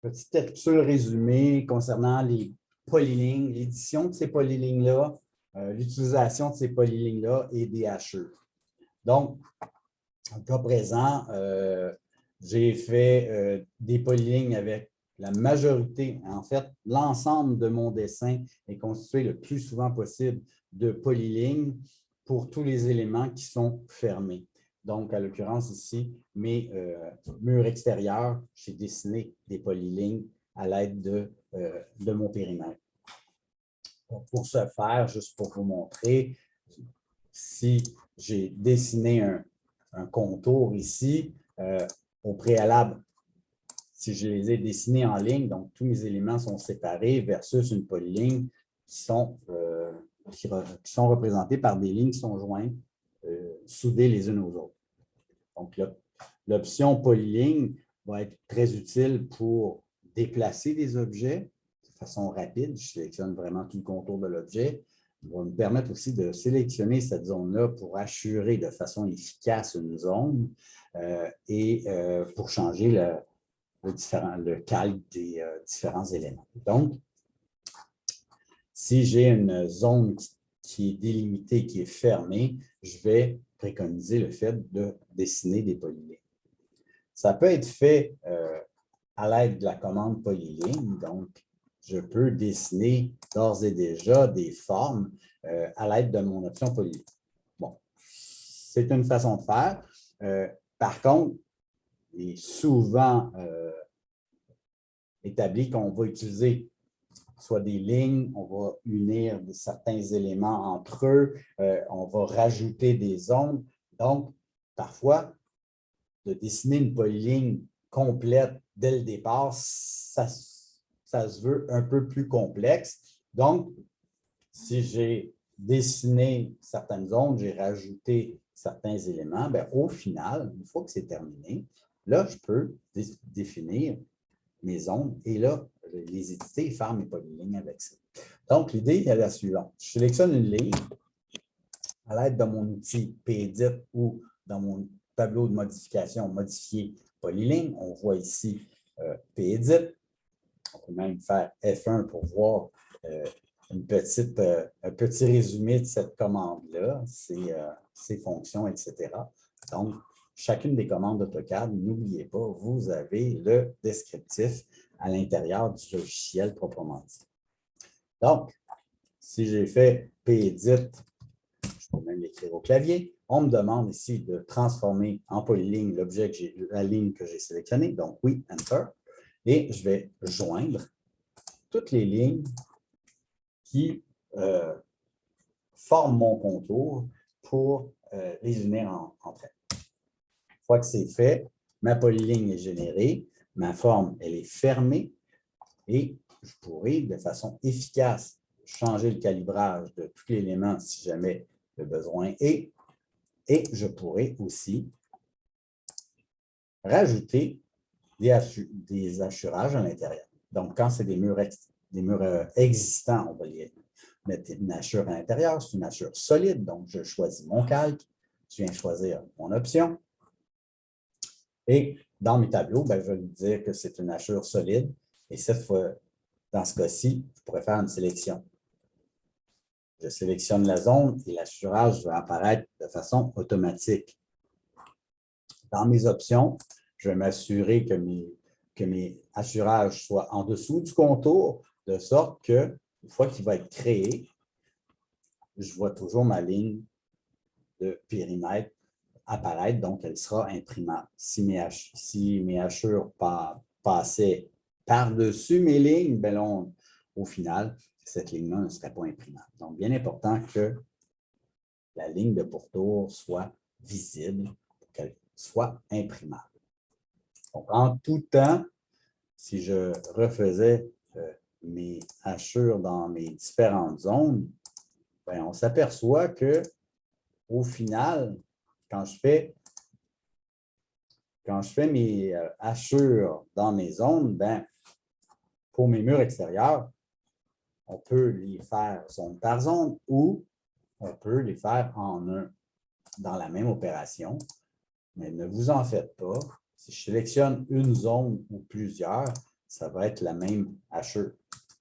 Petite capsule résumée concernant les polylignes, l'édition de ces polylignes-là, l'utilisation de ces polylignes-là et des hachures. Donc, en cas présent, j'ai fait des polylignes avec la majorité, en fait, l'ensemble de mon dessin est constitué le plus souvent possible de polylignes pour tous les éléments qui sont fermés. Donc, à l'occurrence ici, mes murs extérieurs, j'ai dessiné des polylignes à l'aide de mon périmètre. Donc, pour ce faire, juste pour vous montrer, si j'ai dessiné un contour ici, au préalable, si je les ai dessinés en ligne, donc tous mes éléments sont séparés versus une polyligne qui sont représentés par des lignes qui sont jointes, soudées les unes aux autres. Donc, l'option polyligne va être très utile pour déplacer des objets de façon rapide. Je sélectionne vraiment tout le contour de l'objet. Il va me permettre aussi de sélectionner cette zone-là pour assurer de façon efficace une zone et pour changer le calque des différents éléments. Donc, si j'ai une zone qui est délimitée, qui est fermée, je vais préconiser le fait de dessiner des polylignes. Ça peut être fait à l'aide de la commande polyligne. Donc, je peux dessiner d'ores et déjà des formes à l'aide de mon option polyligne. Bon, c'est une façon de faire. Par contre, il est souvent établi qu'on va utiliser soit des lignes, on va unir certains éléments entre eux, on va rajouter des zones. Donc, parfois, de dessiner une polyligne complète dès le départ, ça se veut un peu plus complexe. Donc, si j'ai dessiné certaines zones, j'ai rajouté certains éléments, bien, au final, une fois que c'est terminé, là, je peux définir mes zones et là, les éditer et faire mes polylignes avec ça. Donc, l'idée est la suivante. Je sélectionne une ligne à l'aide de mon outil PEdit ou dans mon tableau de modification, modifier polyligne. On voit ici PEdit. On peut même faire F1 pour voir un petit résumé de cette commande-là, ses fonctions, etc. Donc, chacune des commandes AutoCAD, n'oubliez pas, vous avez le descriptif à l'intérieur du logiciel proprement dit. Donc, si j'ai fait PEdit, je peux même l'écrire au clavier, on me demande ici de transformer en polyligne l'objet la ligne que j'ai sélectionnée. Donc, oui, Enter. Et je vais joindre toutes les lignes qui forment mon contour pour les unir entre elles. Une fois que c'est fait, ma polyligne est générée, ma forme, elle est fermée et je pourrai de façon efficace changer le calibrage de tous les éléments si jamais le besoin est. Et je pourrai aussi rajouter des hachurages à l'intérieur. Donc, quand c'est des murs existants, on va les mettre une hachure à l'intérieur. C'est une hachure solide, donc je choisis mon calque. Je viens choisir mon option. Et dans mes tableaux, je vais lui dire que c'est une hachure solide. Et cette fois, dans ce cas-ci, je pourrais faire une sélection. Je sélectionne la zone et l'hachurage va apparaître de façon automatique. Dans mes options, je vais m'assurer que mes hachurages soient en dessous du contour, de sorte que, une fois qu'il va être créé, je vois toujours ma ligne de périmètre apparaître, donc elle sera imprimable. Si mes hachures passaient par-dessus mes lignes, bien là, au final, cette ligne-là ne serait pas imprimable. Donc, bien important que la ligne de pourtour soit visible, qu'elle soit imprimable. Donc, en tout temps, si je refaisais mes hachures dans mes différentes zones, bien, on s'aperçoit qu'au final, quand je fais mes hachures dans mes zones, bien, pour mes murs extérieurs, on peut les faire zone par zone ou on peut les faire dans la même opération. Mais ne vous en faites pas. Si je sélectionne une zone ou plusieurs, ça va être la même hachure.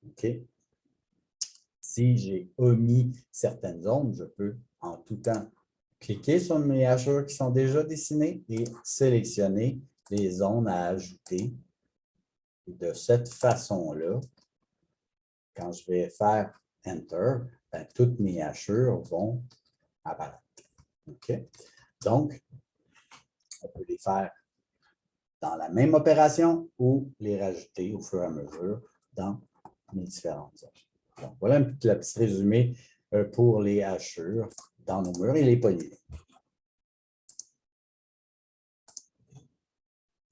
OK? Si j'ai omis certaines zones, je peux en tout temps cliquer sur mes hachures qui sont déjà dessinées et sélectionner les zones à ajouter. Et de cette façon-là, quand je vais faire Enter, ben, toutes mes hachures vont apparaître. OK? Donc, on peut les faire dans la même opération ou les rajouter au fur et à mesure dans mes différentes zones. Donc, voilà un petit résumé pour les hachures dans nos murs et les polylignes.